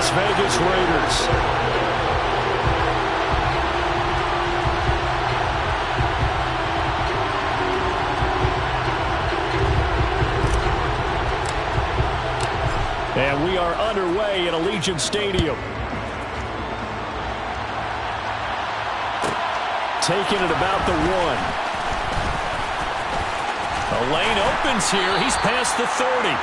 Las Vegas Raiders. And we are underway at Allegiant Stadium. Taking it about the 1. The lane opens here. He's past the 30.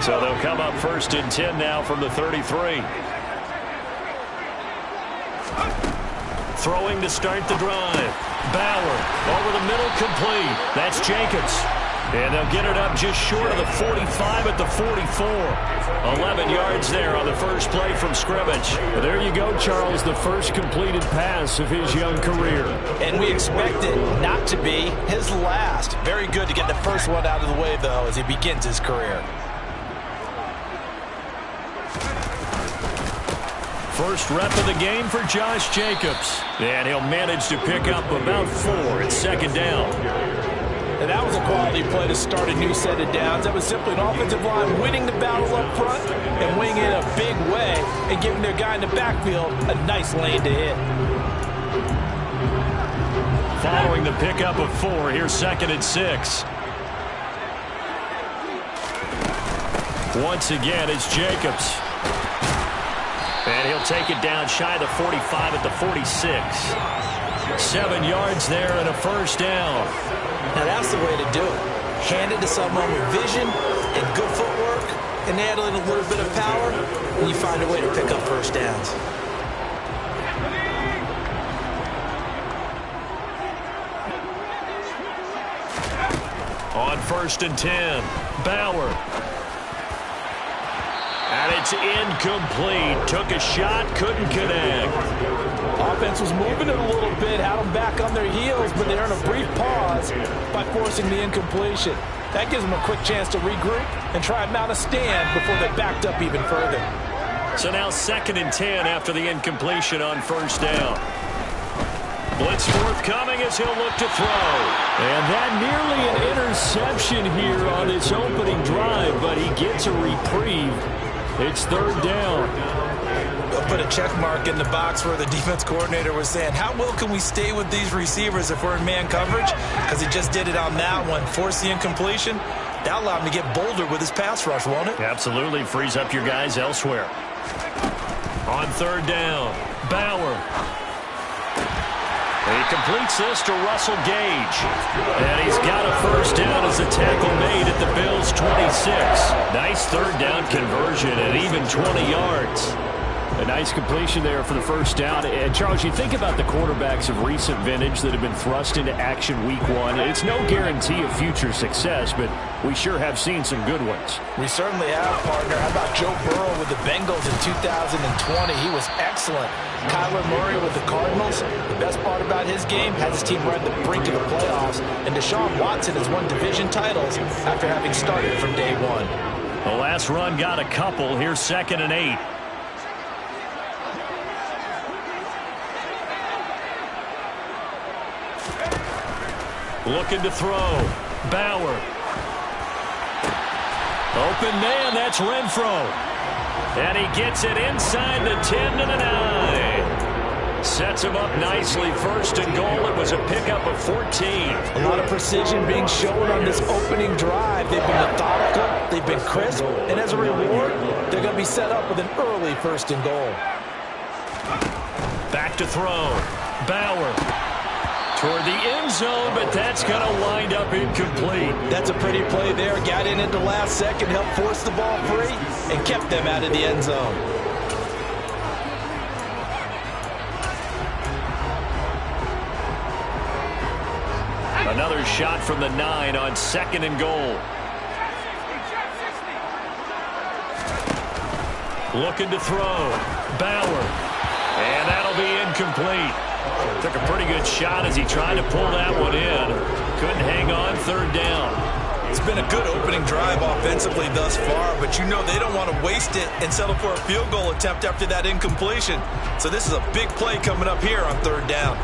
So they'll come up 1st and 10 now from the 33. Throwing to start the drive. Bauer over the middle, complete. That's Jacobs. And they'll get it up just short of the 45 at the 44. 11 yards there on the first play from scrimmage. Well, there you go, Charles, the first completed pass of his young career. And we expect it not to be his last. Very good to get the first one out of the way, though, as he begins his career. First rep of the game for Josh Jacobs. And he'll manage to pick up about 4 at 2nd down. And that was a quality play to start a new set of downs. That was simply an offensive line winning the battle up front and winning it a big way and giving their guy in the backfield a nice lane to hit. Following the pickup of 4, here's 2nd and 6. Once again, it's Jacobs. And he'll take it down shy of the 45 at the 46. 7 yards there and a first down. Now that's the way to do it. Hand it to someone with vision and good footwork and add in a little bit of power, and you find a way to pick up first downs. On 1st and 10, Bauer. And it's incomplete. Took a shot, couldn't connect. Offense was moving it a little bit, had them back on their heels, but they're in a brief pause by forcing the incompletion. That gives them a quick chance to regroup and try and mount a stand before they're backed up even further. So now 2nd and 10 after the incompletion on 1st down. Blitz forthcoming as he'll look to throw. And that nearly an interception here on this opening drive, but he gets a reprieve. It's 3rd down. They'll put a check mark in the box where the defense coordinator was saying, how well can we stay with these receivers if we're in man coverage? Because he just did it on that one, forced the incompletion. That allowed him to get bolder with his pass rush, won't it? Absolutely. Frees up your guys elsewhere. On 3rd down, Bauer. He completes this to Russell Gage. And he's got a first down as a tackle made at the Bills' 26. Nice 3rd down conversion at even 20 yards. A nice completion there for the first down. And, Charles, you think about the quarterbacks of recent vintage that have been thrust into action week 1. It's no guarantee of future success, but we sure have seen some good ones. We certainly have, partner. How about Joe Burrow with the Bengals in 2020? He was excellent. Kyler Murray with the Cardinals. The best part about his game, has his team right at the brink of the playoffs. And Deshaun Watson has won division titles after having started from day 1. The last run got a couple. Here's 2nd and 8. Looking to throw. Bauer. Open man, that's Renfro. And he gets it inside the 10 to the 9. Sets him up nicely. 1st and goal. It was a pickup of 14. A lot of precision being shown on this opening drive. They've been methodical. They've been crisp. And as a reward, they're going to be set up with an early 1st and goal. Back to throw. Bauer. Toward the end zone, but that's going to wind up incomplete. That's a pretty play there. Got in at the last second, helped force the ball free, and kept them out of the end zone. Another shot from the 9 on 2nd and goal. Looking to throw. Bauer. And that'll be incomplete. Took a pretty good shot as he tried to pull that one in. couldn't hang on third down. It's been a good opening drive offensively thus far, but you know they don't want to waste it and settle for a field goal attempt after that incompletion. So this is a big play coming up here on third down.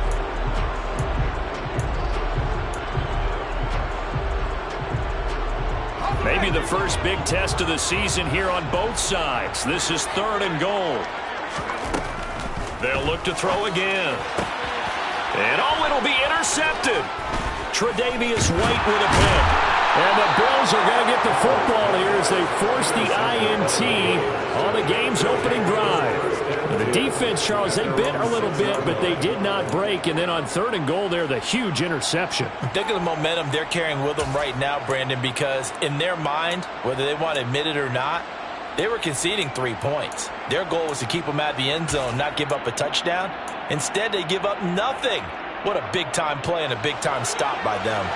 Maybe the first big test of the season here on both sides. This is 3rd and goal. They'll look to throw again. And it'll be intercepted. Tre'Davious White with a pick. And the Bills are going to get the football here as they force the INT on the game's opening drive. The defense, Charles, they bit a little bit, but they did not break. And then on 3rd and goal there, the huge interception. Think of the momentum they're carrying with them right now, Brandon, because in their mind, whether they want to admit it or not, they were conceding 3 points. Their goal was to keep them at the end zone, not give up a touchdown. Instead, they give up nothing. What a big-time play and a big-time stop by them.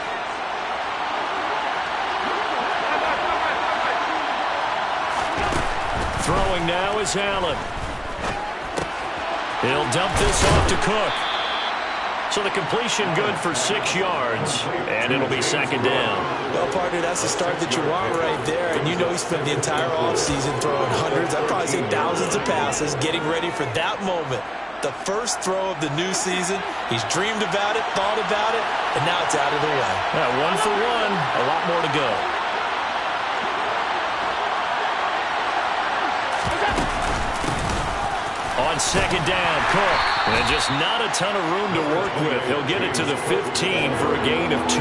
Throwing now is Allen. He'll dump this off to Cook. So the completion good for 6 yards, and it'll be 2nd down. Well, partner, that's the start that you want right there. And you know he spent the entire offseason throwing hundreds, I'd probably say thousands of passes, getting ready for that moment. The first throw of the new season. He's dreamed about it, thought about it, and now it's out of the way. Yeah, 1 for 1, a lot more to go. On 2nd down, Cook. And just not a ton of room to work with. He'll get it to the 15 for a gain of 2.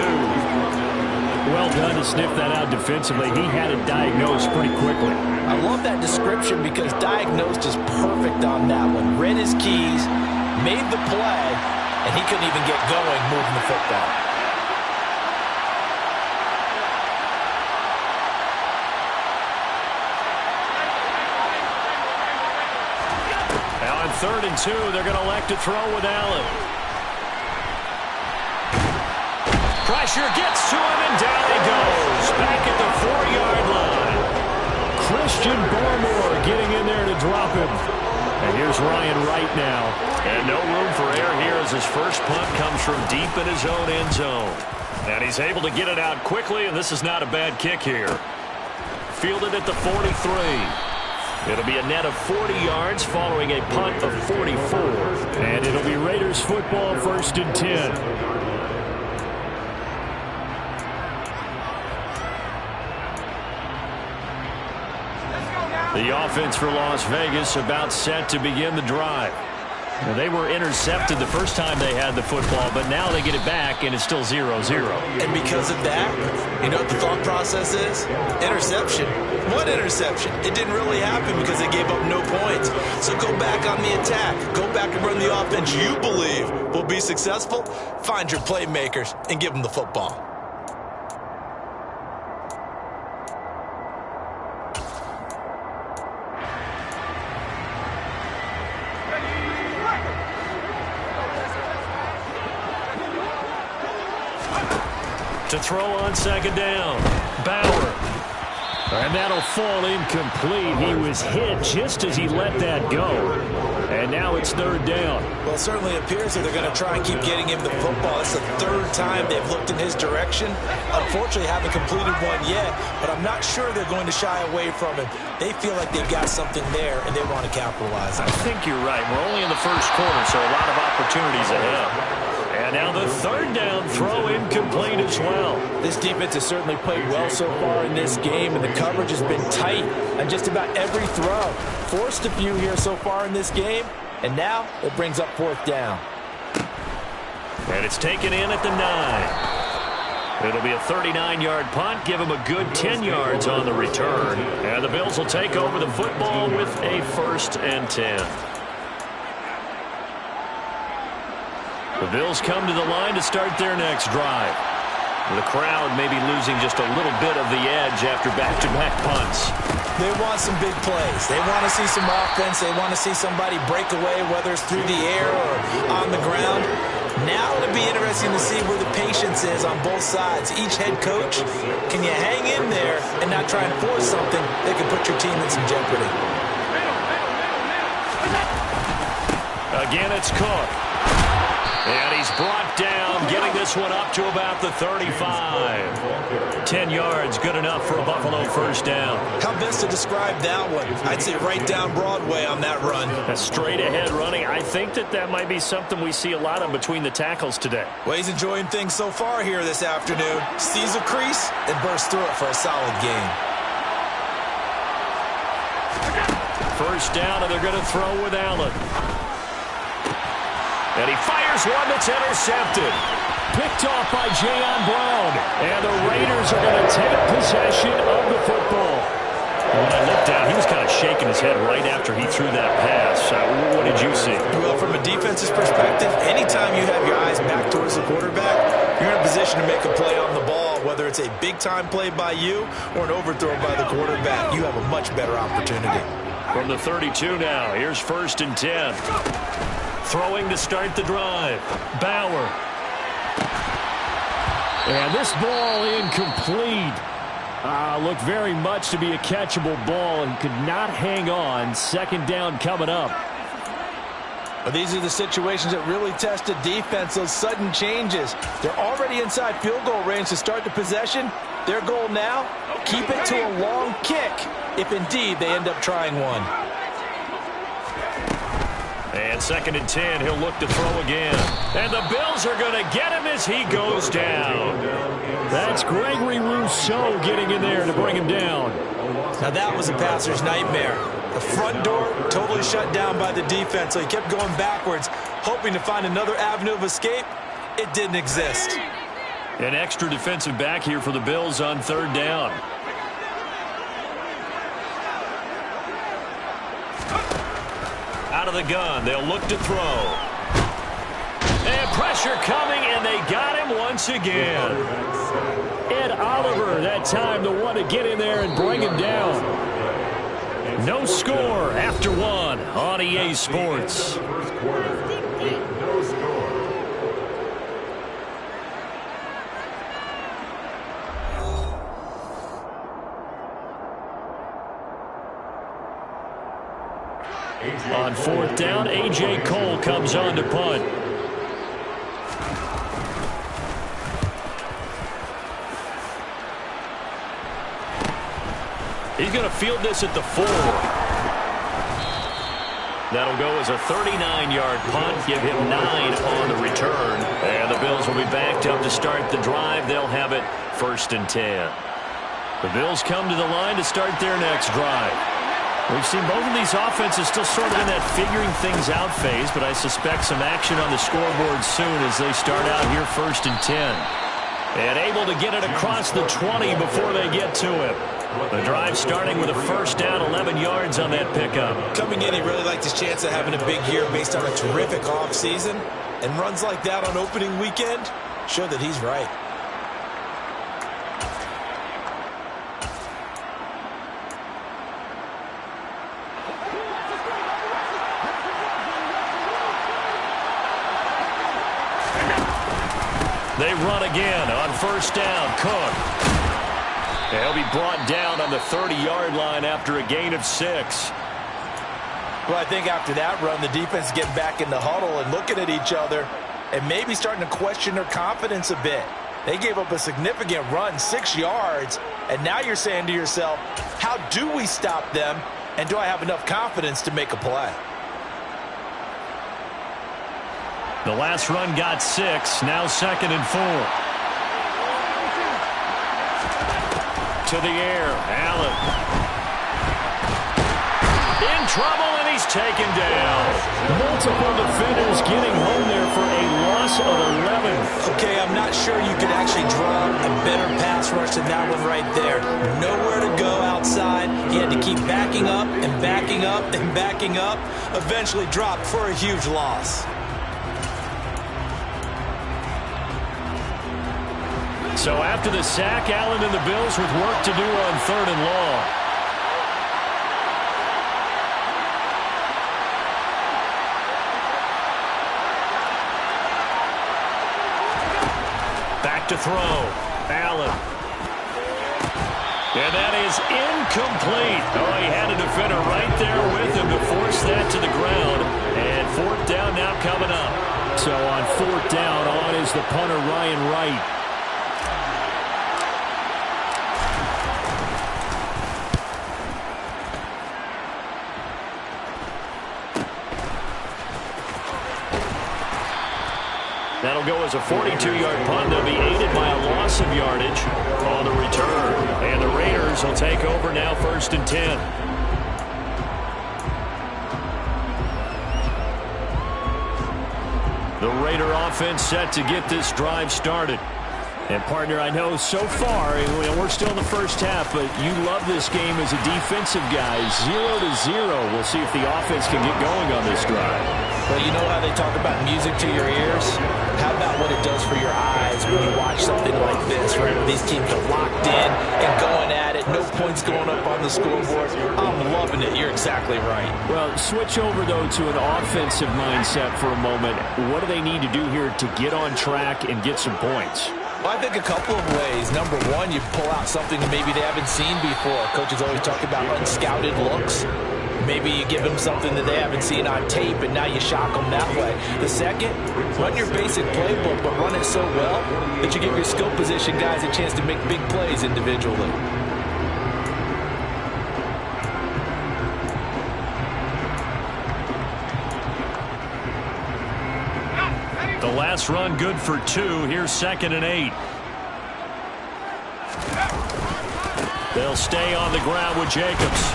Well done to sniff that out defensively. He had it diagnosed pretty quickly. I love that description because diagnosed is perfect on that one. Read his keys, made the play, and he couldn't even get going moving the football. Now on 3rd and 2, they're going to elect to throw with Allen. Pressure gets to him, and down he goes. Back at the 4-yard line. Christian Barmore getting in there to drop him. And here's Ryan Wright now. And no room for error here as his first punt comes from deep in his own end zone. And he's able to get it out quickly, and this is not a bad kick here. Fielded at the 43. It'll be a net of 40 yards following a punt of 44. And it'll be Raiders football, 1st and 10. The offense for Las Vegas about set to begin the drive. Now, they were intercepted the first time they had the football, but now they get it back, and it's still 0-0. And because of that, you know what the thought process is? Interception. What interception? It didn't really happen because they gave up no points. So go back on the attack. Go back and run the offense you believe will be successful. Find your playmakers and give them the football. To throw on 2nd down. Bauer. And that'll fall incomplete. He was hit just as he let that go. And now it's 3rd down. Well, it certainly appears that they're going to try and keep getting him the football. It's the 3rd time they've looked in his direction. Unfortunately, haven't completed one yet, but I'm not sure they're going to shy away from him. They feel like they've got something there, and they want to capitalize on it. I think you're right. We're only in the first quarter, so a lot of opportunities ahead. And now the 3rd down throw incomplete as well. This defense has certainly played well so far in this game, and the coverage has been tight on just about every throw. Forced a few here so far in this game, and now it brings up 4th down. And it's taken in at the 9. It'll be a 39-yard punt, give him a good 10 yards on the return. And the Bills will take over the football with a 1st and 10. The Bills come to the line to start their next drive. The crowd may be losing just a little bit of the edge after back-to-back punts. They want some big plays. They want to see some offense. They want to see somebody break away, whether it's through the air or on the ground. Now it'll be interesting to see where the patience is on both sides. Each head coach, can you hang in there and not try and force something that can put your team in some jeopardy? Again, it's Cook. And he's brought down, getting this this one up to about the 35. 10 yards, good enough for a Buffalo first down. How best to describe that one? I'd say right down Broadway on that run. A straight ahead running. I think that might be something we see a lot of between the tackles today. Well, he's enjoying things so far here this afternoon. Sees a crease and bursts through it for a solid gain. First down, and they're going to throw with Allen. And he fires one that's intercepted. Picked off by Jayon Brown. And the Raiders are going to take possession of the football. When I looked down, he was kind of shaking his head right after he threw that pass. What did you see? Well, from a defense's perspective, anytime you have your eyes back towards the quarterback, you're in a position to make a play on the ball, whether it's a big-time play by you or an overthrow by the quarterback. You have a much better opportunity. From the 32 now, here's 1st and 10. Throwing to start the drive. Bauer. And this ball incomplete. Looked very much to be a catchable ball and could not hang on. 2nd down coming up. Well, these are the situations that really test a defense, those sudden changes. They're already inside field goal range to start the possession. Their goal now, keep it to a long kick, if indeed they end up trying one. And 2nd and 10, he'll look to throw again. And the Bills are going to get him as he goes down. That's Gregory Rousseau getting in there to bring him down. Now that was a passer's nightmare. The front door totally shut down by the defense, so he kept going backwards, hoping to find another avenue of escape. It didn't exist. An extra defensive back here for the Bills on 3rd down. Out of the gun, they'll look to throw. And pressure coming, and they got him once again. Ed Oliver, that time, the one to get in there and bring him down. No score after 1 on EA Sports. On 4th down, A.J. Cole comes on to punt. He's going to field this at the 4. That'll go as a 39-yard punt, give him 9 on the return. And the Bills will be backed up to start the drive. They'll have it 1st and 10. The Bills come to the line to start their next drive. We've seen both of these offenses still sort of in that figuring things out phase, but I suspect some action on the scoreboard soon as they start out here 1st and 10. And able to get it across the 20 before they get to him. The drive starting with a 1st down, 11 yards on that pickup. Coming in, he really liked his chance of having a big year based on a terrific offseason. And runs like that on opening weekend show that he's right. They run again on 1st down. Cook. He'll be brought down on the 30-yard line after a gain of 6. Well, I think after that run, the defense is getting back in the huddle and looking at each other and maybe starting to question their confidence a bit. They gave up a significant run, 6 yards, and now you're saying to yourself, how do we stop them, and do I have enough confidence to make a play? The last run got 6, now 2nd and 4. To the air, Allen. In trouble, and he's taken down. Multiple defenders getting home there for a loss of 11. Okay, I'm not sure you could actually draw a better pass rush than that one right there. Nowhere to go outside. He had to keep backing up and backing up and backing up. Eventually dropped for a huge loss. So after the sack, Allen and the Bills with work to do on 3rd and long. Back to throw. Allen. And that is incomplete. Oh, he had a defender right there with him to force that to the ground. And 4th down now coming up. So on 4th down, on is the punter, Ryan Wright. That'll go as a 42-yard punt. They'll be aided by a loss of yardage on the return. And the Raiders will take over now, 1st and 10. The Raider offense set to get this drive started. And, partner, I know so far, we're still in the first half, but you love this game as a defensive guy. 0-0. We'll see if the offense can get going on this drive. Well, you know how they talk about music to your ears? How about what it does for your eyes when you watch something like this, right? These teams are locked in and going at it. No points going up on the scoreboard. I'm loving it. You're exactly right. Well, switch over, though, to an offensive mindset for a moment. What do they need to do here to get on track and get some points? Well, I think a couple of ways. Number one, you pull out something that maybe they haven't seen before. Coaches always talk about unscouted looks. Maybe you give them something that they haven't seen on tape, and now you shock them that way. The second, run your basic playbook, but run it so well that you give your skill position guys a chance to make big plays individually. The last run good for 2. Here's 2nd and 8. They'll stay on the ground with Jacobs.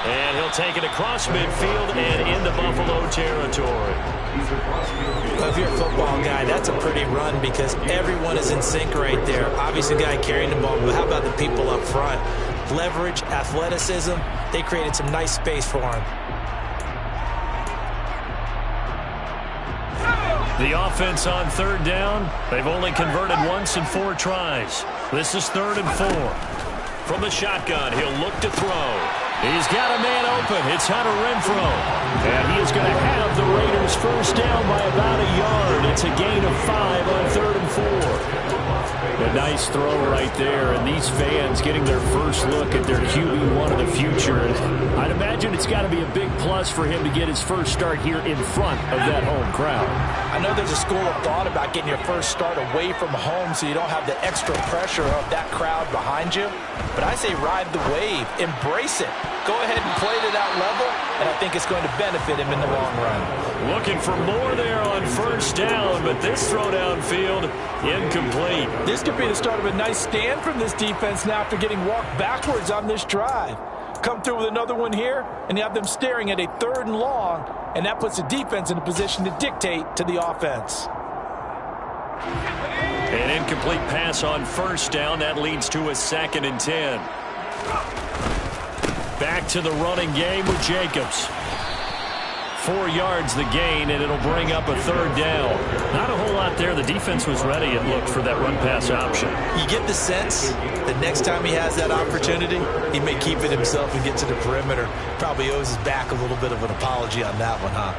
And he'll take it across midfield and into Buffalo territory. Well, if you're a football guy, that's a pretty run because everyone is in sync right there. Obviously, the guy carrying the ball, but how about the people up front? Leverage, athleticism, they created some nice space for him. The offense on 3rd down. They've only converted once in 4 tries. This is 3rd and 4. From the shotgun, he'll look to throw. He's got a man open. It's Hunter Renfrow. And he is going to have the Raiders first down by about a yard. It's a gain of 5 on 3rd and 4. A nice throw right there. And these fans getting their first look at their QB1 of the future. And I'd imagine it's got to be a big plus for him to get his first start here in front of that home crowd. I know there's a school of thought about getting your first start away from home so you don't have the extra pressure of that crowd behind you. But I say ride the wave. Embrace it. Go ahead and play to that level, and I think it's going to benefit him in the long run. Looking for more there on 1st down, but this throw downfield incomplete. This could be the start of a nice stand from this defense now after getting walked backwards on this drive. Come through with another one here, and you have them staring at a 3rd and long, and that puts the defense in a position to dictate to the offense. An incomplete pass on 1st down. That leads to a 2nd and 10. Back to the running game with Jacobs. 4 yards the gain, and it'll bring up a 3rd down. Not a whole lot there. The defense was ready, it looked, for that run-pass option. You get the sense that next time he has that opportunity, he may keep it himself and get to the perimeter. Probably owes his back a little bit of an apology on that one, huh?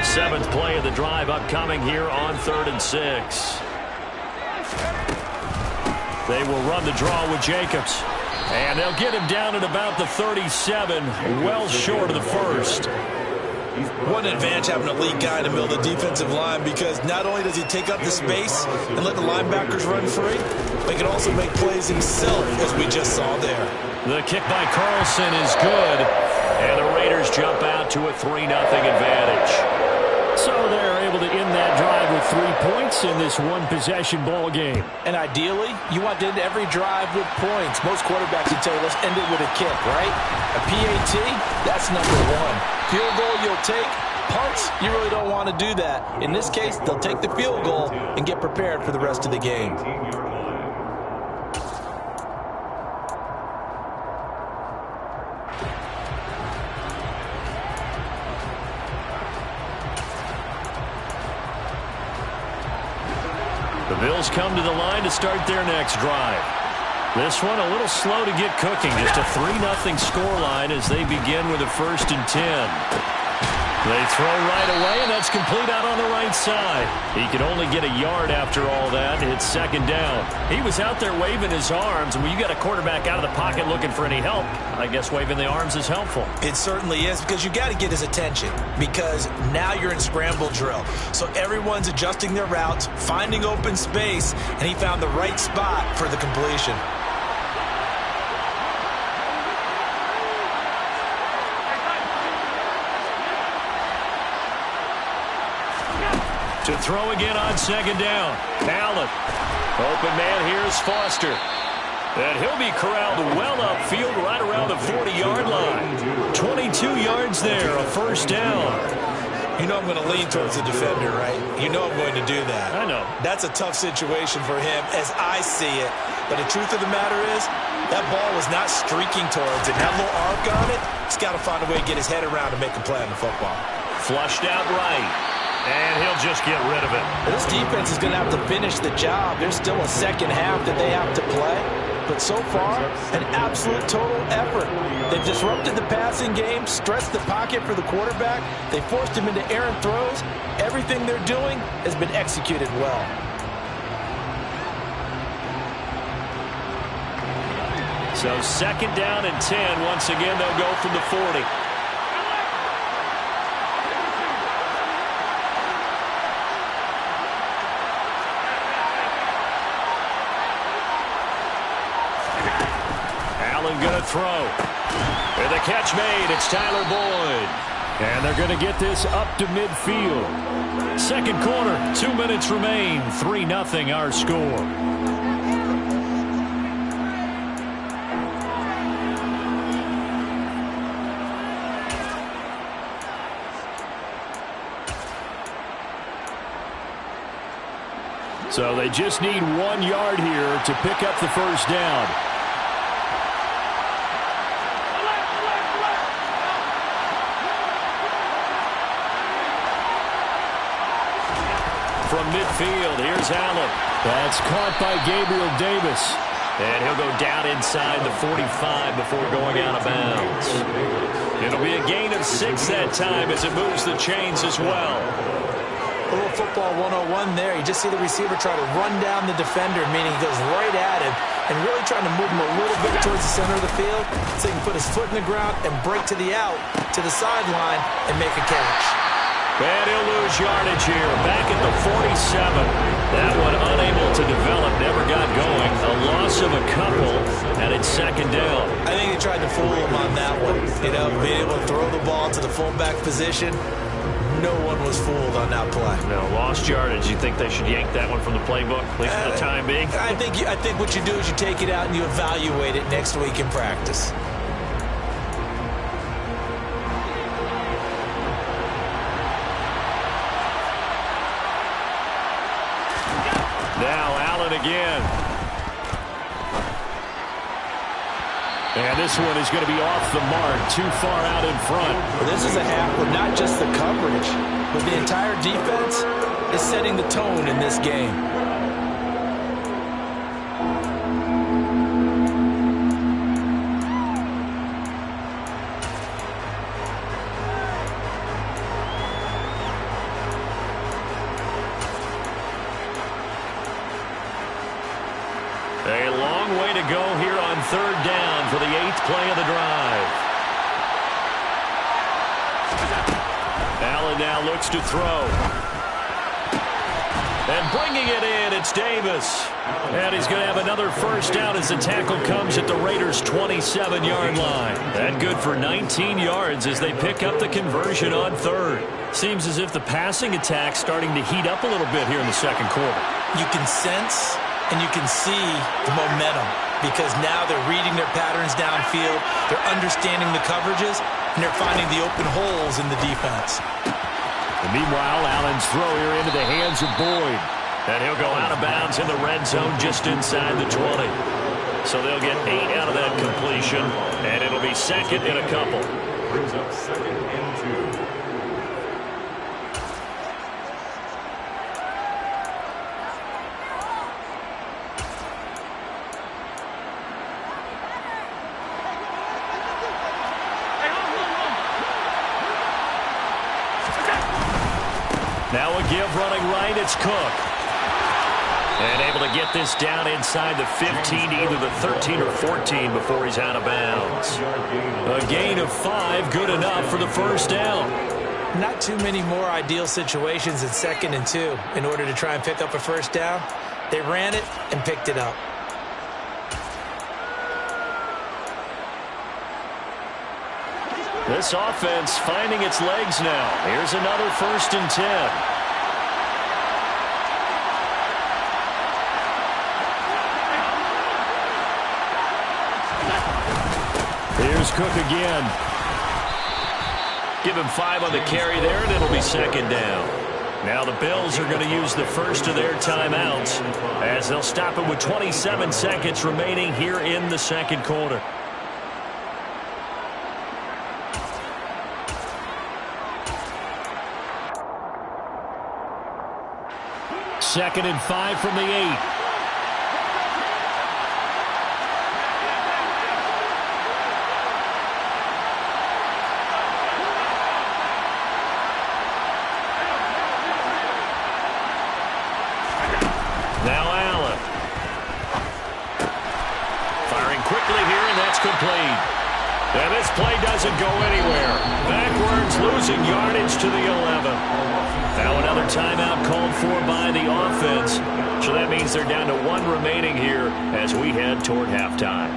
7th play of the drive upcoming here on 3rd and 6. They will run the draw with Jacobs. And they'll get him down at about the 37, well short of the 1st. What an advantage having a lead guy in the middle of the defensive line, because not only does he take up the space and let the linebackers run free, but he can also make plays himself, as we just saw there. The kick by Carlson is good, and the Raiders jump out to a 3-0 advantage. So they're able to end that drive with 3 points in this one-possession ball game. And ideally, you want to end every drive with points. Most quarterbacks would tell you, let's end it with a kick, right? A PAT, that's number 1. Field goal you'll take. Punts, you really don't want to do that. In this case, they'll take the field goal and get prepared for the rest of the game. The Bills come to the line to start their next drive. This one a little slow to get cooking. Just a 3-0 scoreline as they begin with a 1st and 10. They throw right away, and that's complete out on the right side. He could only get a yard after all that. It's second down. He was out there waving his arms, and when you got a quarterback out of the pocket looking for any help, I guess waving the arms is helpful. It certainly is, because you got to get his attention, because now you're in scramble drill. So everyone's adjusting their routes, finding open space, and he found the right spot for the completion. To throw again on second down. Allen. Open man, here's Foster. And he'll be corralled well upfield right around the 40-yard line. 22 yards there, a first down. You know I'm going to lean towards the defender, right? You know I'm going to do that. I know. That's a tough situation for him as I see it. But the truth of the matter is, that ball was not streaking towards it. That little arc on it, he's got to find a way to get his head around to make a play on the football. Flushed out right. And he'll just get rid of it. This defense is going to have to finish the job. There's still a second half that they have to play. But so far, an absolute total effort. They've disrupted the passing game, stretched the pocket for the quarterback. They forced him into errant throws. Everything they're doing has been executed well. So second down and 10. Once again, they'll go from the 40. Going to throw. And the catch made. It's Tyler Boyd. And they're going to get this up to midfield. Second quarter, 2 minutes remain. 3-0 our score. So they just need 1 yard here to pick up the first down. From midfield, here's Allen. That's caught by Gabriel Davis. And he'll go down inside the 45 before going out of bounds. It'll be a gain of 6 that time as it moves the chains as well. A little football 101 there. You just see the receiver try to run down the defender, meaning he goes right at him and really trying to move him a little bit towards the center of the field so he can put his foot in the ground and break to the out, to the sideline, and make a catch. And he'll lose yardage here. Back at the 47. That one unable to develop. Never got going. A loss of a couple. And it's second down. I think they tried to fool him on that one. You know, being able to throw the ball to the fullback position. No one was fooled on that play. No, lost yardage. You think they should yank that one from the playbook, at least for the time being? I think what you do is you take it out and you evaluate it next week in practice. Now Allen again. And this one is going to be off the mark, too far out in front. Well, this is a half where not just the coverage, but the entire defense is setting the tone in this game. A long way to go here on third down for the 8th play of the drive. Allen now looks to throw. And bringing it in, it's Davis. And he's going to have another first down as the tackle comes at the Raiders' 27-yard line. And good for 19 yards as they pick up the conversion on third. Seems as if the passing attack's starting to heat up a little bit here in the second quarter. You can sense and you can see the momentum because now they're reading their patterns downfield, they're understanding the coverages, and they're finding the open holes in the defense. And meanwhile, Allen's throw here into the hands of Boyd. And he'll go out of bounds in the red zone just inside the 20. So they'll get 8 out of that completion, and it'll be second and a couple. Brings up second and 2. Now a give running right, it's Cook. And able to get this down inside the 15, either the 13 or 14 before he's out of bounds. A gain of 5, good enough for the first down. Not too many more ideal situations in 2nd and 2 in order to try and pick up a first down. They ran it and picked it up. This offense finding its legs now. Here's another 1st and 10. Here's Cook again. Give him 5 on the carry there, and it'll be 2nd down. Now the Bills are going to use the first of their timeouts as they'll stop it with 27 seconds remaining here in the 2nd quarter. 2nd and 5 from the 8. Now Allen. Firing quickly here, and that's complete. And this play doesn't go anywhere. Backwards, losing yardage to the 11. Now another timeout called for by the offense. So that means they're down to 1 remaining here as we head toward halftime.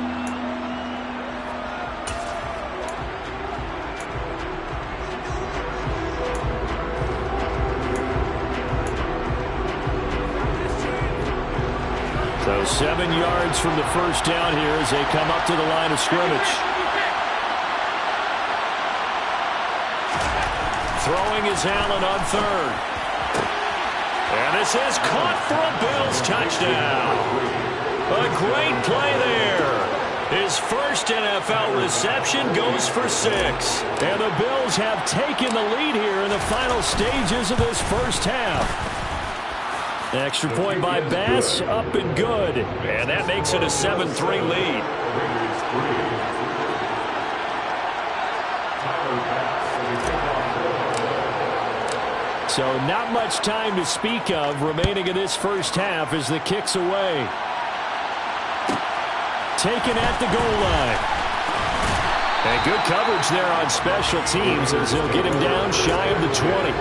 So 7 yards from the first down here as they come up to the line of scrimmage. Throwing is Allen on 3rd. And this is caught for a Bills touchdown. A great play there. His first NFL reception goes for 6. And the Bills have taken the lead here in the final stages of this first half. Extra point by Bass, up and good. And that makes it a 7-3 lead. So not much time to speak of remaining in this first half as the kick's away. Taken at the goal line. And good coverage there on special teams as they'll get him down shy of the 20.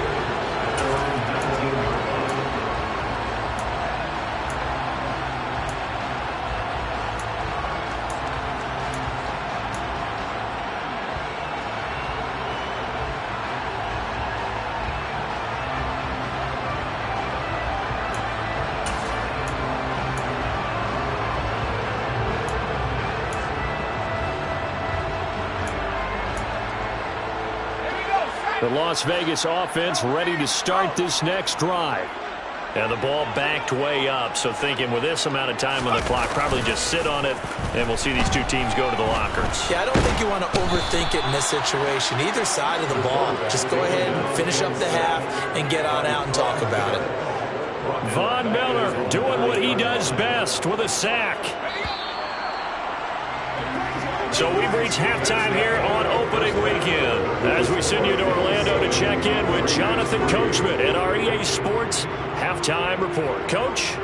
The Las Vegas offense ready to start this next drive. And the ball backed way up, so thinking with this amount of time on the clock, probably just sit on it, and we'll see these two teams go to the lockers. Yeah, I don't think you want to overthink it in this situation. Either side of the ball, just go ahead and finish up the half and get on out and talk about it. Von Miller doing what he does best with a sack. So we've reached halftime here on opening weekend as we send you to Orlando to check in with Jonathan Coachman at our EA Sports Halftime Report. Coach?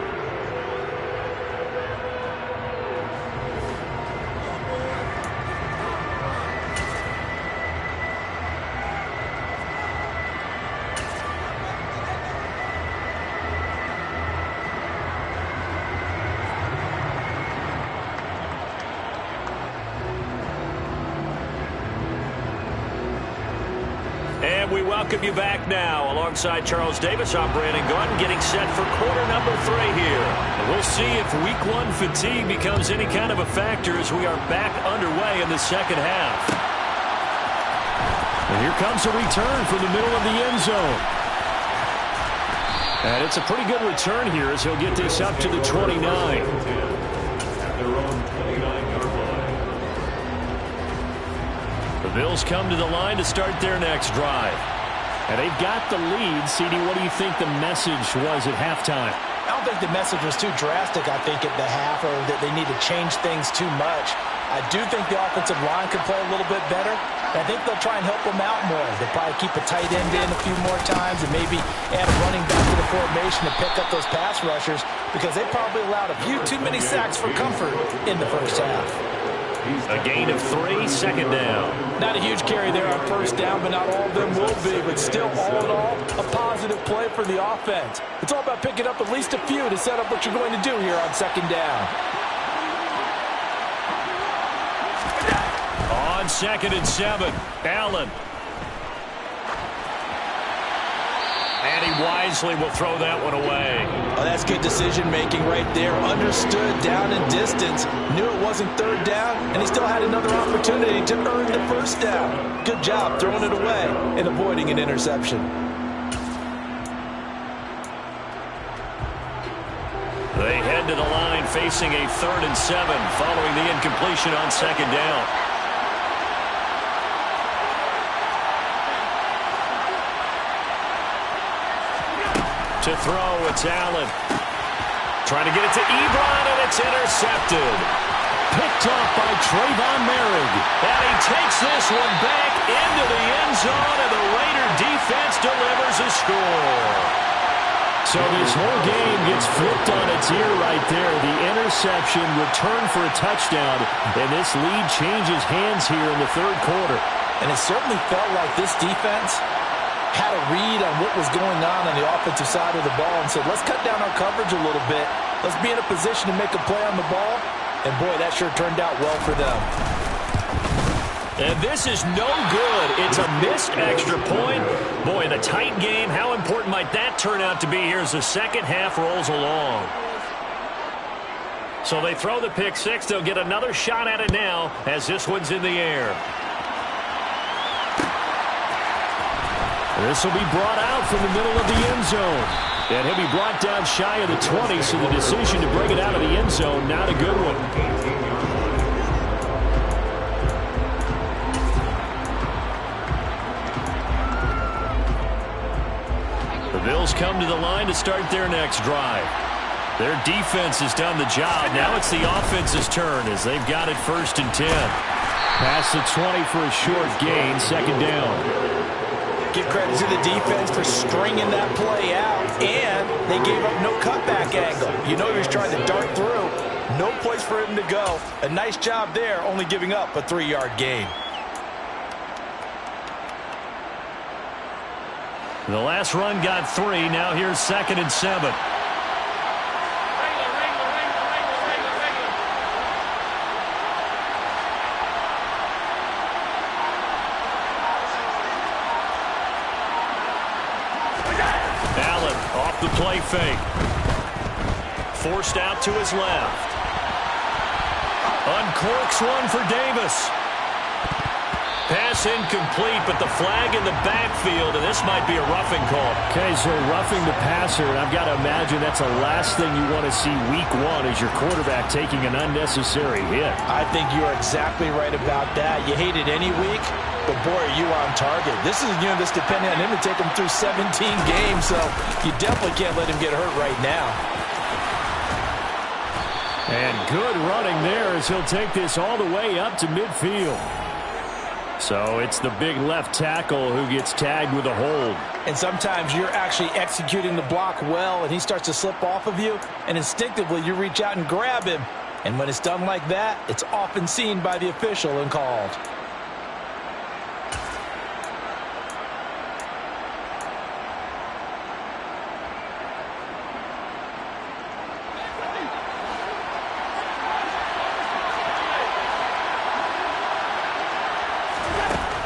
And we welcome you back now. Alongside Charles Davis, I'm Brandon Gordon, getting set for quarter number 3 here. And we'll see if week 1 fatigue becomes any kind of a factor as we are back underway in the second half. And here comes a return from the middle of the end zone. And it's a pretty good return here as he'll get this up to the 29. The Bills come to the line to start their next drive. And they've got the lead. CD, what do you think the message was at halftime? I don't think the message was too drastic, I think, at the half, or that they need to change things too much. I do think the offensive line could play a little bit better. I think they'll try and help him out more. They'll probably keep a tight end in a few more times and maybe add a running back to the formation to pick up those pass rushers because they probably allowed a few too many sacks for comfort in the first half. A gain of 3, second down. Not a huge carry there on first down, but not all of them will be. But still, all in all, a positive play for the offense. It's all about picking up at least a few to set up what you're going to do here on second down. On 2nd and 7, Allen. And he wisely will throw that one away. Oh, that's good decision-making right there. Understood down and distance. Knew it wasn't third down, and he still had another opportunity to earn the first down. Good job throwing it away and avoiding an interception. They head to the line facing a 3rd and 7 following the incompletion on second down. To throw, it's Allen. Trying to get it to Ebron, and it's intercepted. Picked off by Trayvon Merrick. And he takes this one back into the end zone, and the Raider defense delivers a score. So this whole game gets flipped on its ear right there. The interception, return for a touchdown, and this lead changes hands here in the third quarter. And it certainly felt like this defense had a read on what was going on the offensive side of the ball and said, let's cut down our coverage a little bit. Let's be in a position to make a play on the ball. And, boy, that sure turned out well for them. And this is no good. It's a missed extra point. Boy, in a tight game, how important might that turn out to be here as the second half rolls along? So they throw the pick six. They'll get another shot at it now as this one's in the air. This will be brought out from the middle of the end zone. And he'll be brought down shy of the 20, so the decision to bring it out of the end zone, not a good one. The Bills come to the line to start their next drive. Their defense has done the job. Now it's the offense's turn as they've got it 1st and 10. Past the 20 for a short gain, second down. Give credit to the defense for stringing that play out, and they gave up no cutback angle. You know he was trying to dart through. No place for him to go. A nice job there, only giving up a 3-yard gain. The last run got 3. Now here's 2nd and 7. Allen off the play fake. Forced out to his left. Uncorks one for Davis. Pass incomplete, but the flag in the backfield, and this might be a roughing call. Okay, so roughing the passer, and I've got to imagine that's the last thing you want to see week 1 is your quarterback taking an unnecessary hit. I think you're exactly right about that. You hate it any week, but boy, are you on target. This is a unit that's depending on him to take him through 17 games, so you definitely can't let him get hurt right now. And good running there as he'll take this all the way up to midfield. So it's the big left tackle who gets tagged with a hold. And sometimes you're actually executing the block well, and he starts to slip off of you, and instinctively you reach out and grab him. And when it's done like that, it's often seen by the official and called.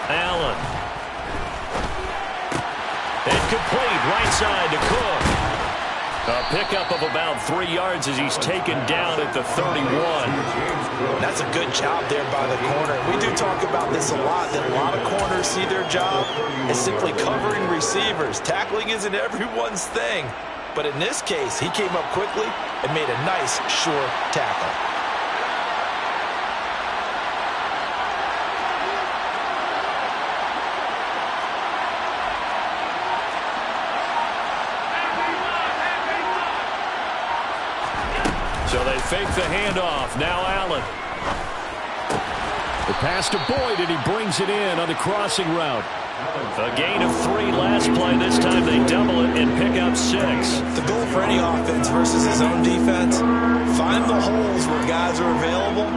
Allen. Incomplete, right side to Cook. A pickup of about 3 yards as he's taken down at the 31. That's a good job there by the corner. We do talk about this a lot, that a lot of corners see their job as simply covering receivers. Tackling isn't everyone's thing. But in this case, he came up quickly and made a nice, sure tackle. So they fake the handoff. Now Allen. The pass to Boyd, and he brings it in on the crossing route. A gain of 3 last play. This time they double it and pick up 6. The goal for any offense versus his own defense, find the holes where guys are available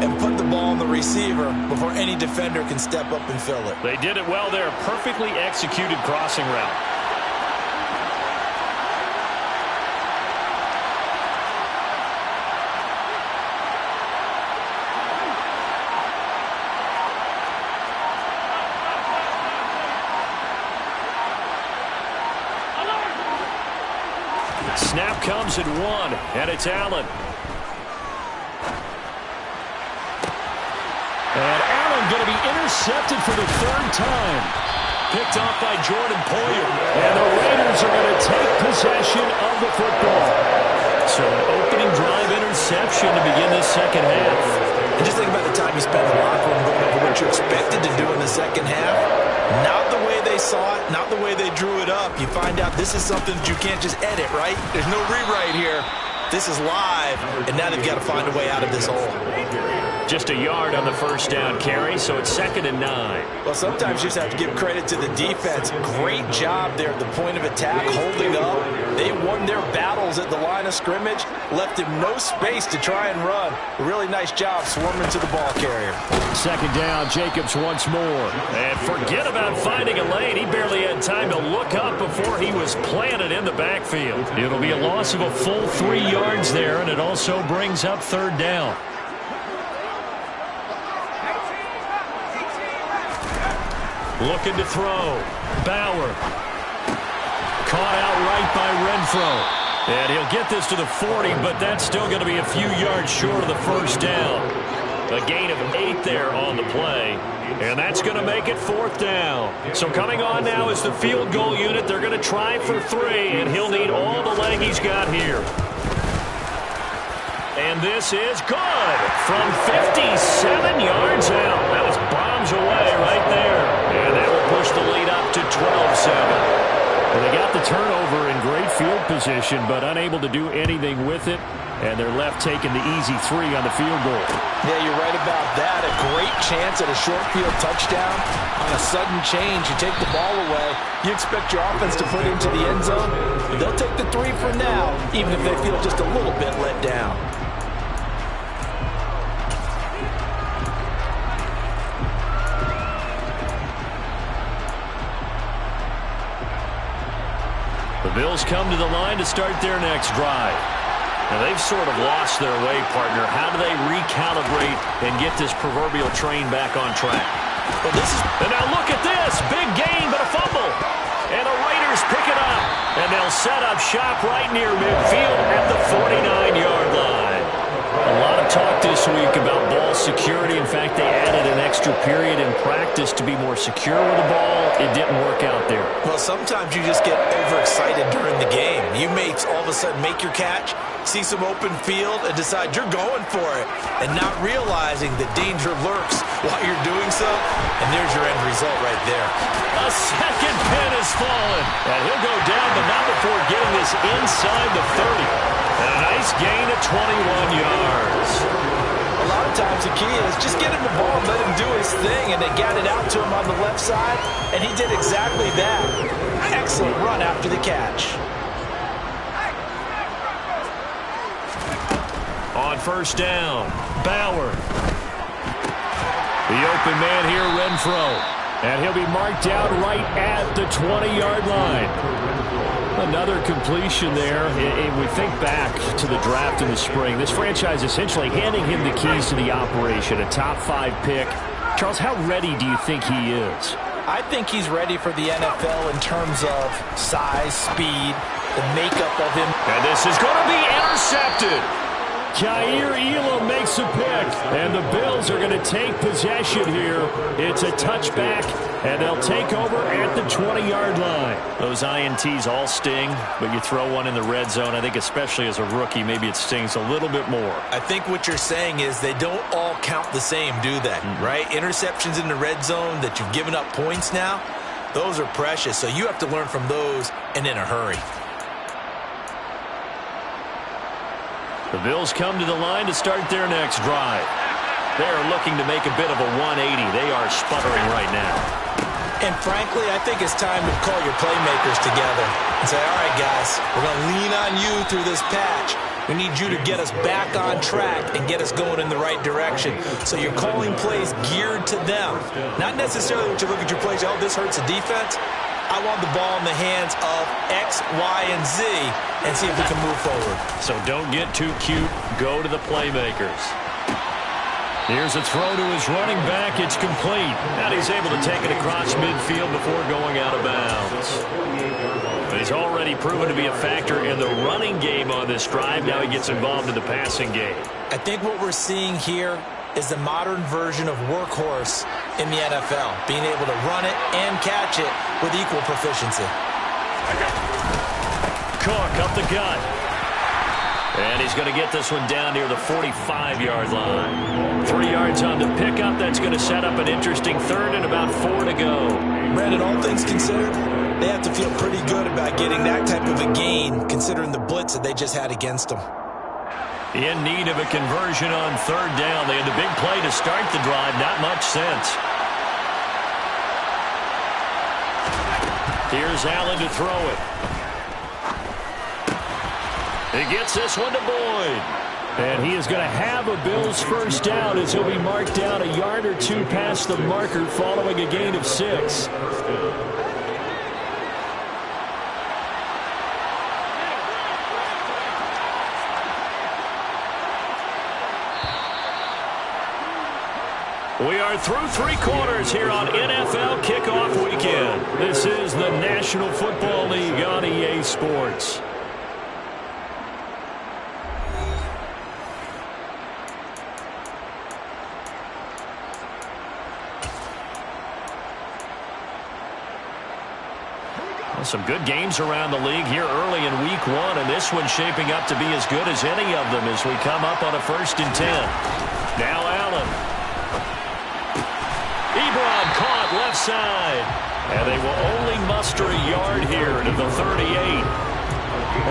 and put the ball on the receiver before any defender can step up and fill it. They did it well there. Perfectly executed crossing route. Snap comes at 1, and it's Allen. And Allen going to be intercepted for the 3rd time. Picked off by Jordan Poyer. And the Raiders are going to take possession of the football. So an opening drive interception to begin this second half. And just think about the time you spent in the locker room going over what you expected to do in the second half. Not the way they saw it, not the way they drew it up. You find out this is something that you can't just edit, right? There's no rewrite here. This is live, and now they've got to find a way out of this hole. Just a yard on the first down carry, so it's 2nd and 9. Well, sometimes you just have to give credit to the defense. Great job there at the point of attack, holding up. They won their battles at the line of scrimmage, left him no space to try and run. A really nice job swarming to the ball carrier. 2nd down, Jacobs once more. And forget about finding a lane. He barely had time to look up before he was planted in the backfield. It'll be a loss of a full 3 yards there, and it also brings up 3rd down. Looking to throw. Bauer. Caught out right by Renfro. And he'll get this to the 40, but that's still going to be a few yards short of the first down. A gain of 8 there on the play. And that's going to make it 4th down. So coming on now is the field goal unit. They're going to try for 3, and he'll need all the leg he's got here. And this is good from 57 yards out. That was bombs away right there. And that will push the lead up to 12-7. Well, they got the turnover in great field position, but unable to do anything with it. And they're left taking the easy 3 on the field goal. Yeah, you're right about that. A great chance at a short field touchdown. On a sudden change, you take the ball away. You expect your offense to put into the end zone. But they'll take the 3 for now, even if they feel just a little bit let down. The Bills come to the line to start their next drive. Now, they've sort of lost their way, partner. How do they recalibrate and get this proverbial train back on track? Well, and now look at this. Big gain, but a fumble. And the Raiders pick it up. And they'll set up shop right near midfield at the 49-yard line. A lot of talk this week about ball security. In fact, they added an extra period in practice to be more secure with the ball. It didn't work out there. Well, sometimes you just get overexcited during the game. You may all of a sudden make your catch, see some open field, and decide you're going for it, and not realizing that danger lurks while you're doing so. And there's your end result right there. A second pin has fallen. And he'll go down, but not before getting this inside the 30. And a nice gain of 21 yards. A lot of times the key is just get him the ball and let him do his thing, and they got it out to him on the left side, and he did exactly that. Excellent run after the catch. On first down, Bauer. The open man here, Renfro. And he'll be marked out right at the 20-yard line. Another completion there. And we think back to the draft in the spring. This franchise essentially handing him the keys to the operation, a top 5 pick. Charles, how ready do you think he is? I think he's ready for the NFL in terms of size, speed, the makeup of him. And this is going to be intercepted. Kaiir Elam makes a pick, and the Bills are going to take possession here. It's a touchback, and they'll take over at the 20-yard line. Those INTs all sting, but you throw one in the red zone. I think especially as a rookie, maybe it stings a little bit more. I think what you're saying is they don't all count the same, do they? Right? Interceptions in the red zone that you've given up points now, those are precious. So you have to learn from those and in a hurry. The Bills come to the line to start their next drive. They're looking to make a bit of a 180. They are sputtering right now. And frankly, I think it's time to call your playmakers together and say, all right, guys, we're going to lean on you through this patch. We need you to get us back on track and get us going in the right direction. So you're calling plays geared to them. Not necessarily when you look at your plays, oh, this hurts the defense. I want the ball in the hands of X, Y, and Z and see if we can move forward. So don't get too cute. Go to the playmakers. Here's a throw to his running back. It's complete. And he's able to take it across midfield before going out of bounds. But he's already proven to be a factor in the running game on this drive. Now he gets involved in the passing game. I think what we're seeing here is the modern version of workhorse in the NFL, being able to run it and catch it with equal proficiency. Cook up the gut. And he's going to get this one down near the 45-yard line. 3 yards on the pickup. That's going to set up an interesting third and about 4 to go. Brandon, all things considered, they have to feel pretty good about getting that type of a gain, considering the blitz that they just had against them. In need of a conversion on third down. They had the big play to start the drive. Not much sense. Here's Allen to throw it. He gets this one to Boyd. And he is going to have a Bills first down as he'll be marked down a yard or two past the marker following a gain of 6. We are through 3 quarters here on NFL Kickoff Weekend. This is the National Football League on EA Sports. Some good games around the league here early in week 1, and this one's shaping up to be as good as any of them as we come up on a 1st and 10. Now Allen. Ebron caught left side. And they will only muster a yard here to the 38.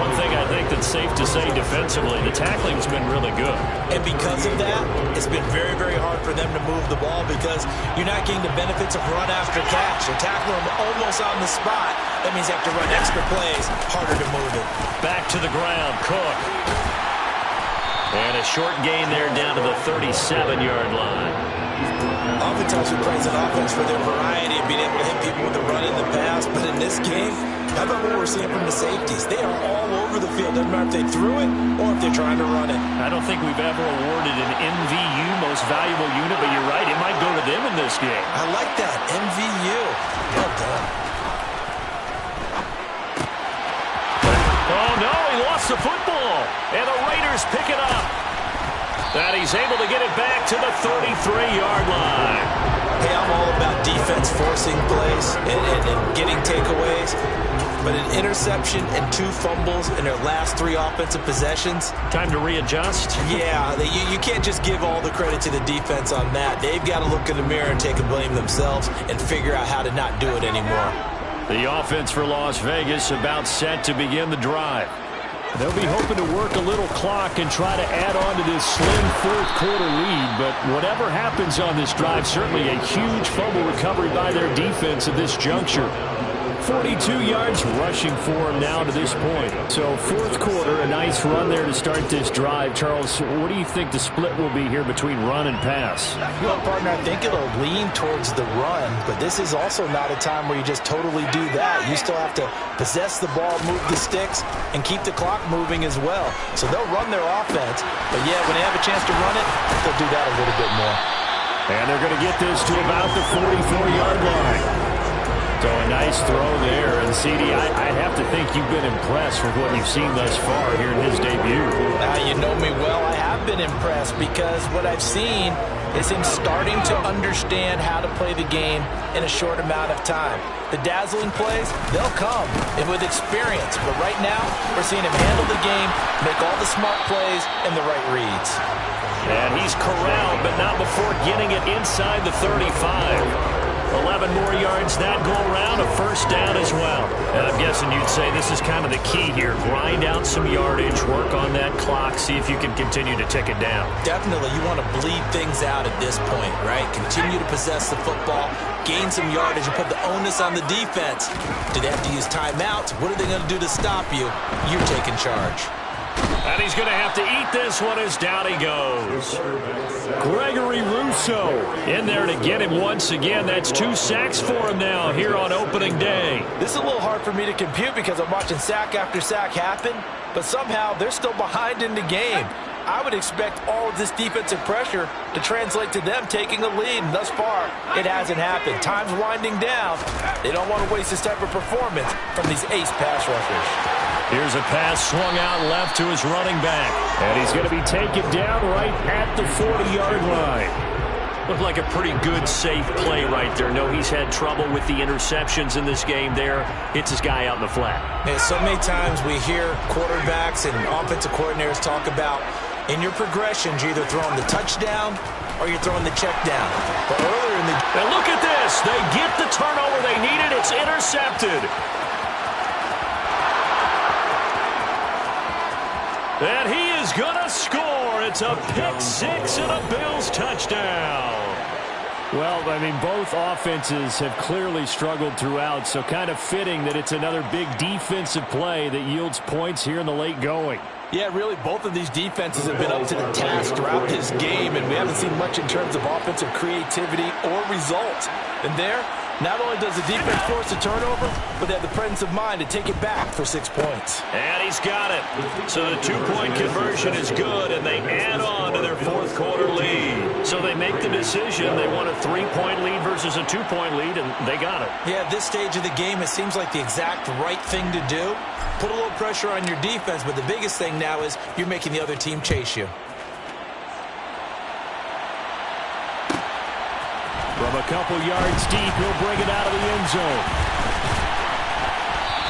One thing I think that's safe to say defensively, the tackling's been really good. And because of that, it's been very, very hard for them to move the ball because you're not getting the benefits of run after catch. You're tackling them almost on the spot. That means you have to run extra plays, harder to move it. Back to the ground, Cook. And a short gain there down to the 37-yard line. Oftentimes we praise an offense for their variety of being able to hit people with the run in the pass, but in this game, how about what we're seeing from the safeties? They are all over the field. Doesn't matter if they threw it or if they're trying to run it. I don't think we've ever awarded an MVU, most valuable unit, but you're right, it might go to them in this game. I like that, MVU. Well done. Oh, no, he lost the football, and the Raiders pick it up. And he's able to get it back to the 33-yard line. Hey, I'm all about defense forcing plays and getting takeaways. But an interception and 2 fumbles in their last 3 offensive possessions. Time to readjust? Yeah, you can't just give all the credit to the defense on that. They've got to look in the mirror and take a blame themselves and figure out how to not do it anymore. The offense for Las Vegas about set to begin the drive. They'll be hoping to work a little clock and try to add on to this slim 4th quarter lead. But whatever happens on this drive, certainly a huge fumble recovery by their defense at this juncture. 42 yards rushing for him now to this point. So 4th quarter, a nice run there to start this drive. Charles, what do you think the split will be here between run and pass? Well, partner, I think it'll lean towards the run, but this is also not a time where you just totally do that. You still have to possess the ball, move the sticks, and keep the clock moving as well. So they'll run their offense, but yeah, when they have a chance to run it, they'll do that a little bit more. And they're going to get this to about the 44-yard line. So a nice throw there. And, CD, I'd have to think you've been impressed with what you've seen thus far here in his debut. You know me well. I have been impressed because what I've seen is him starting to understand how to play the game in a short amount of time. The dazzling plays, they'll come and with experience. But right now, we're seeing him handle the game, make all the smart plays, and the right reads. And he's corralled, but not before getting it inside the 35. 11 more yards that go around, a first down as well. And I'm guessing you'd say this is kind of the key here. Grind out some yardage, work on that clock, see if you can continue to tick it down. Definitely, you want to bleed things out at this point, right? Continue to possess the football, gain some yardage, and put the onus on the defense. Do they have to use timeouts? What are they going to do to stop you? You're taking charge. And he's going to have to eat this one as down he goes. Gregory Rousseau in there to get him once again. That's 2 sacks for him now here on opening day. This is a little hard for me to compute because I'm watching sack after sack happen, but somehow they're still behind in the game. I would expect all of this defensive pressure to translate to them taking a lead, and thus far, it hasn't happened. Time's winding down. They don't want to waste this type of performance from these ace pass rushers. Here's a pass swung out left to his running back. And he's going to be taken down right at the 40-yard line. Looked like a pretty good, safe play right there. No, he's had trouble with the interceptions in this game there. Hits his guy out in the flat. Yeah, so many times we hear quarterbacks and offensive coordinators talk about in your progressions, you're either throwing the touchdown or you're throwing the check down. But earlier in the... And look at this. They get the turnover they needed. It's intercepted. And he is going to score. It's a pick six and a Bills touchdown. Well, I mean, both offenses have clearly struggled throughout, so kind of fitting that it's another big defensive play that yields points here in the late going. Yeah, really, both of these defenses have been up to the task throughout this game, and we haven't seen much in terms of offensive creativity or results. And there, not only does the defense force a turnover, but they have the presence of mind to take it back for 6 points. And he's got it. So the two-point conversion is good, and they add on to their fourth-quarter lead. So they make the decision. They want a 3-point lead versus a 2-point lead, and they got it. Yeah, at this stage of the game, it seems like the exact right thing to do. Put a little pressure on your defense, but the biggest thing now is you're making the other team chase you. From a couple yards deep, he'll bring it out of the end zone.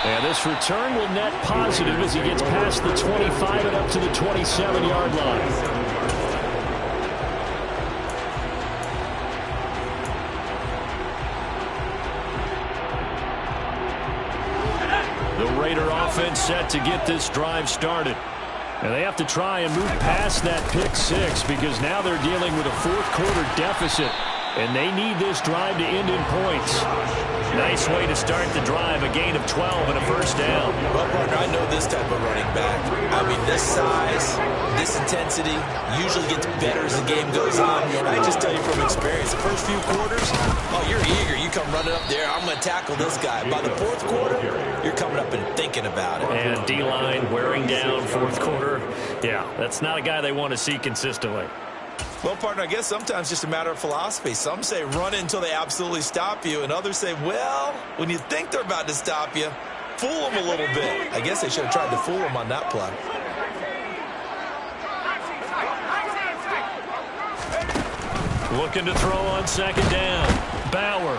And this return will net positive as he gets past the 25 and up to the 27-yard line. The Raider offense set to get this drive started. And they have to try and move past that pick six because now they're dealing with a fourth-quarter deficit. And they need this drive to end in points. Nice way to start the drive, a gain of 12 and a first down. Well, partner, I know this type of running back. I mean, this size, this intensity usually gets better as the game goes on. I just tell you from experience, the first few quarters, oh, you're eager. You come running up there, I'm going to tackle this guy. By the fourth quarter, you're coming up and thinking about it. And D-line wearing down fourth quarter. Yeah, that's not a guy they want to see consistently. Well, partner, I guess sometimes just a matter of philosophy. Some say run it until they absolutely stop you, and others say, well, when you think they're about to stop you, fool them a little bit. I guess they should have tried to fool them on that play. Looking to throw on second down. Bauer.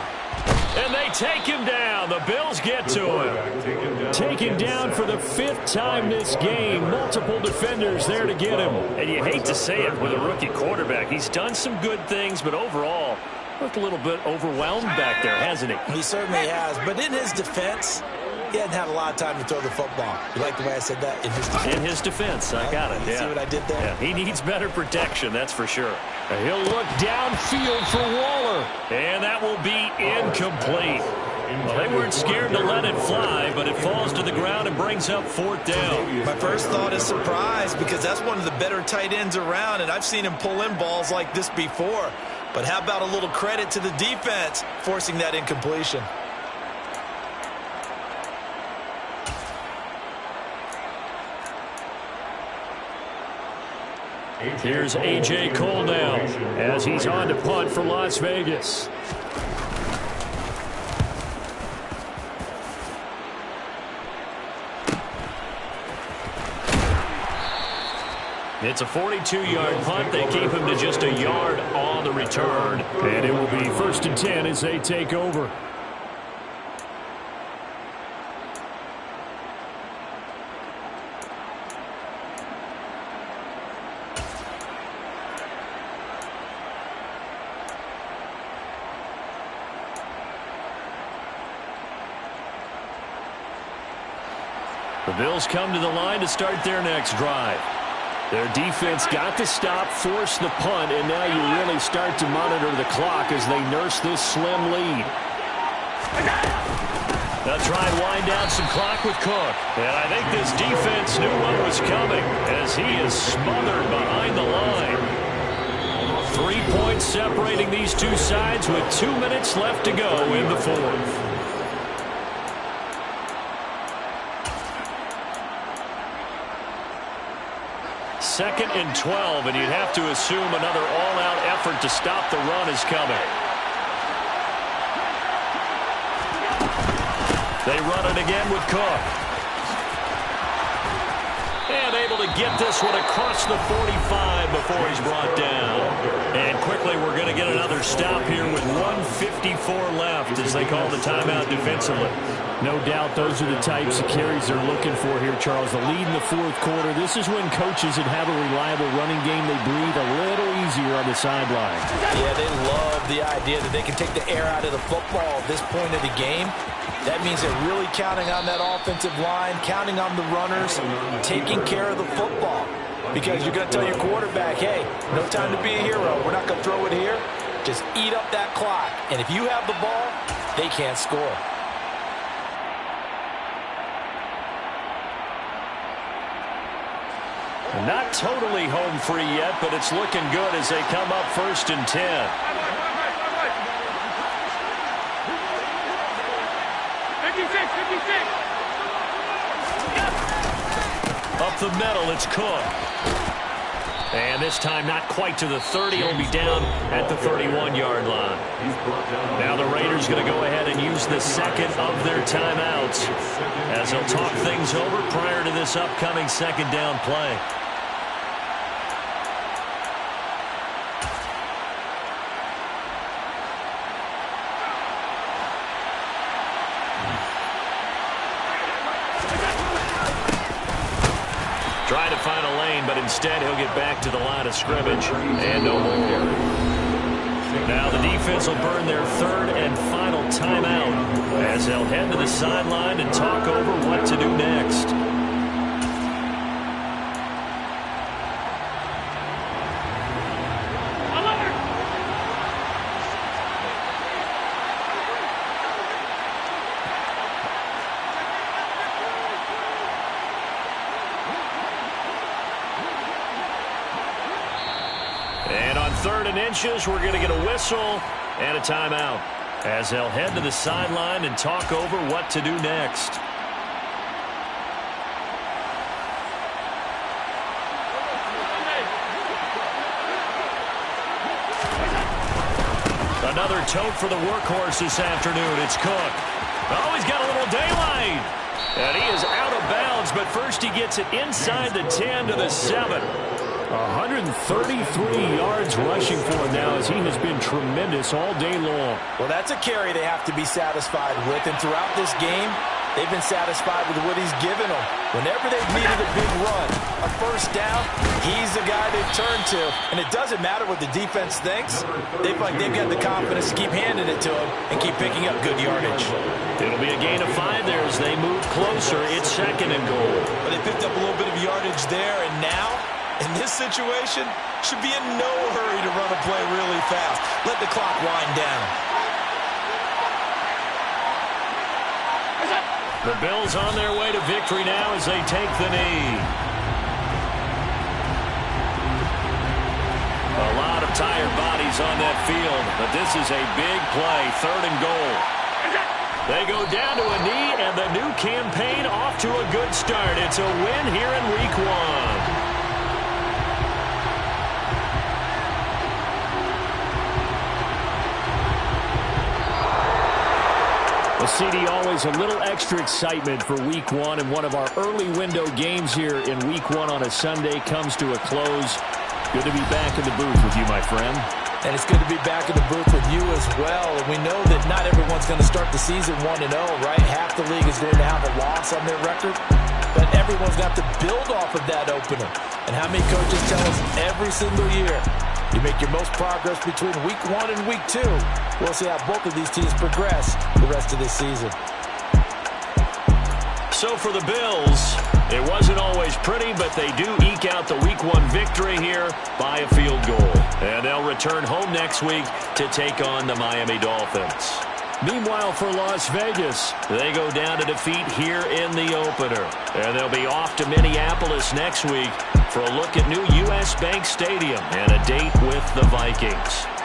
And they take him down. The Bills get to him. Taken down for the fifth time this game. Multiple defenders there to get him. And you hate to say it with a rookie quarterback. He's done some good things, but overall, looked a little bit overwhelmed back there, hasn't he? He certainly has. But in his defense, he hadn't had a lot of time to throw the football. You like the way I said that? In his defense. In his defense. I got it. You see what I did there? Yeah, he needs better protection, that's for sure. He'll look downfield for Waller. And that will be incomplete. Well, they weren't scared to let it fly, but it falls to the ground and brings up fourth down. My first thought is surprise because that's one of the better tight ends around, and I've seen him pull in balls like this before. But how about a little credit to the defense forcing that incompletion? Here's A.J. Cole now as he's on to punt for Las Vegas. It's a 42-yard punt. They keep him to just a yard on the return. And it will be 1st and 10 as they take over. The Bills come to the line to start their next drive. Their defense got the stop, forced the punt, and now you really start to monitor the clock as they nurse this slim lead. They'll try and wind down some clock with Cook. And I think this defense knew what was coming as he is smothered behind the line. 3 points separating these two sides with 2 minutes left to go in the fourth. Second and 12, and you'd have to assume another all-out effort to stop the run is coming. They run it again with Cook. And able to get this one across the 45 before he's brought down. And quickly we're going to get another stop here with 1:54 left as they call the timeout defensively. No doubt those are the types of carries they're looking for here, Charles. The lead in the fourth quarter. This is when coaches that have a reliable running game, they breathe a little easier on the sideline. Yeah, they love the idea that they can take the air out of the football at this point of the game. That means they're really counting on that offensive line, counting on the runners, taking care of the football. Because you're going to tell your quarterback, hey, no time to be a hero. We're not going to throw it here. Just eat up that clock. And if you have the ball, they can't score. Not totally home free yet, but it's looking good as they come up 1st and 10. Up the middle, it's Cook. And this time not quite to the 30. He'll be down at the 31-yard line. Now the Raiders going to go ahead and use the second of their timeouts as they'll talk things over prior to this upcoming second down play. Trying to find a lane, but instead he'll get back to the line of scrimmage and no more. Now the defense will burn their third and final timeout as they'll head to the sideline and talk over what to do next. And on 3rd and inches, we're going to get a whistle and a timeout as they'll head to the sideline and talk over what to do next. Another tote for the workhorse this afternoon. It's Cook. Oh, he's got a little daylight. And he is out of bounds, but first he gets it inside the 10 to the 7. 133 yards rushing for him now as he has been tremendous all day long. Well, that's a carry they have to be satisfied with. And throughout this game, they've been satisfied with what he's given them. Whenever they've needed a big run, a first down, he's the guy they've turned to. And it doesn't matter what the defense thinks. They feel like they've got the confidence to keep handing it to him and keep picking up good yardage. It'll be a gain of 5 there as they move closer. It's 2nd and goal. But they picked up a little bit of yardage there, and now, in this situation, should be in no hurry to run a play really fast. Let the clock wind down. The Bills on their way to victory now as they take the knee. A lot of tired bodies on that field, but this is a big play, 3rd and goal. They go down to a knee, and the new campaign off to a good start. It's a win here in Week 1. Well, CD, always a little extra excitement for Week 1, and one of our early window games here in Week 1 on a Sunday comes to a close. Good to be back in the booth with you, my friend. And it's good to be back in the booth with you as well. And we know that not everyone's going to start the season 1-0, right? Half the league is going to have a loss on their record. But everyone's going to have to build off of that opener. And how many coaches tell us every single year, you make your most progress between Week 1 and Week 2. We'll see how both of these teams progress the rest of this season. So for the Bills, it wasn't always pretty, but they do eke out the Week 1 victory here by a field goal. And they'll return home next week to take on the Miami Dolphins. Meanwhile, for Las Vegas, they go down to defeat here in the opener. And they'll be off to Minneapolis next week for a look at new U.S. Bank Stadium and a date with the Vikings.